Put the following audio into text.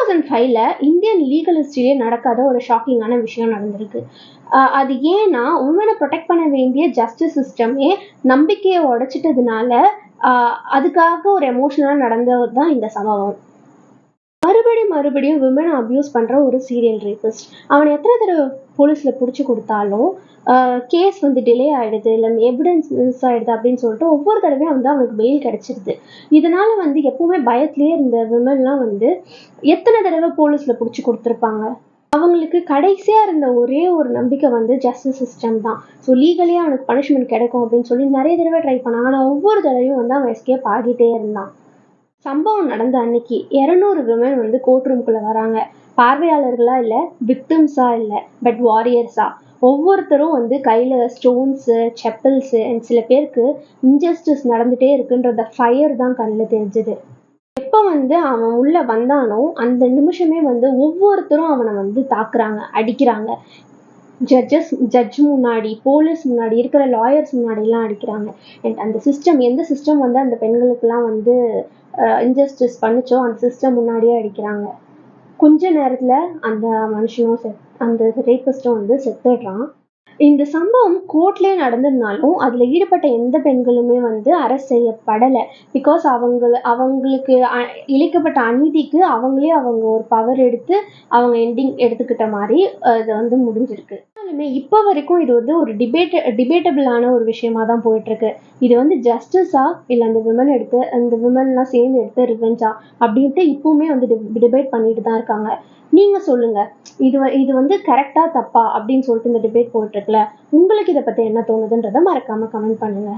2005ல Indian legal ஹிஸ்டரியிலே நடக்காத ஒரு ஷாக்கிங்கான விஷயம் நடந்திருக்கு. அது ஏன்னா உமனை ப்ரொடெக்ட் பண்ண வேண்டிய ஜஸ்டிஸ் சிஸ்டமே நம்பிக்கையை உடைச்சிட்டதுனால அதுக்காக ஒரு எமோஷனலாக நடந்தது தான் இந்த சம்பவம். மறுபடியும் விமனை அபியூஸ் பண்ற ஒரு சீரியல் ரேபிஸ்ட். அவனை எத்தனை தடவை போலீஸ்ல பிடிச்சி கொடுத்தாலும் கேஸ் வந்து டிலே ஆயிடுது, இல்லை எவிடன்ஸ் மிஸ் ஆயிடுது அப்படின்னு சொல்லிட்டு ஒவ்வொரு தடவையும் வந்து அவனுக்கு பெயில் கிடைச்சிருது. இதனால வந்து எப்பவுமே பயத்திலேயே இருந்த விமன்லாம் வந்து எத்தனை தடவை போலீஸ்ல பிடிச்சி கொடுத்துருப்பாங்க. அவங்களுக்கு கடைசியா இருந்த ஒரே ஒரு நம்பிக்கை வந்து ஜஸ்டிஸ் சிஸ்டம் தான். ஸோ லீகலியே அவனுக்கு பனிஷ்மெண்ட் கிடைக்கும் அப்படின்னு சொல்லி நிறைய தடவை ட்ரை பண்ணாங்க. ஆனால் ஒவ்வொரு தடவையும் வந்து அவன் எஸ்கேப் ஆகிட்டே இருந்தான். சம்பவம் நடந்த அன்னைக்கு 200 விமன் வந்து கோர்ட் ரூம்குள்ள வராங்க. பார்வையாளர்களா இல்லை, விக்டிம்ஸா இல்லை, பட் வாரியர்ஸா. ஒவ்வொருத்தரும் வந்து கையில ஸ்டோன்ஸு, செப்பல்ஸு அண்ட் சில பேருக்கு இன்ஜஸ்டிஸ் நடந்துட்டே இருக்குன்றத ஃபயர் தான் கண்ணில் தெரிஞ்சுது. எப்போ வந்து அவன் உள்ள வந்தானோ அந்த நிமிஷமே வந்து ஒவ்வொருத்தரும் அவனை வந்து தாக்குறாங்க, அடிக்கிறாங்க. ஜட்ஜ் முன்னாடி, போலீஸ் முன்னாடி, இருக்கிற லாயர்ஸ் முன்னாடிலாம் அடிக்கிறாங்க. அண்ட் அந்த சிஸ்டம், எந்த சிஸ்டம் வந்து அந்த பெண்களுக்கெல்லாம் வந்து இன்ஜஸ்டிஸ் பண்ணிச்சோ அந்த சிஸ்டம் முன்னாடியே அடிக்கிறாங்க. கொஞ்ச நேரத்தில் அந்த மனுஷனும் அந்த ரேபிஸ்டும் வந்து செத்துடுறான். இந்த சம்பவம் கோர்ட்லேயே நடந்ததுனாலும் அதில் ஈடுபட்ட எந்த பெண்களுமே வந்து அரெஸ்ட் செய்யப்படலை. பிகாஸ் அவங்களுக்கு இழைக்கப்பட்ட அநீதிக்கு அவங்களே ஒரு பவர் எடுத்து அவங்க எண்டிங் எடுத்துக்கிட்ட மாதிரி அது வந்து முடிஞ்சிருக்கு. இப்போ வரைக்கும் இது வந்து ஒரு டிபேட்டபிளான ஒரு விஷயமா தான் போயிட்டுருக்கு. இது வந்து ஜஸ்டிஸா இல்லை அந்த விமன்லாம் சேர்ந்து எடுத்த ரிவெஞ்சா அப்படின்ட்டு இப்பவுமே வந்து டிபேட் பண்ணிட்டு தான் இருக்காங்க. நீங்க சொல்லுங்க, இது வந்து கரெக்டா தப்பா அப்படின்னு சொல்லிட்டு இந்த டிபேட் போயிட்டு இருக்குல்ல, உங்களுக்கு இதை பத்தி என்ன தோணுதுன்றதை மறக்காம கமெண்ட் பண்ணுங்க.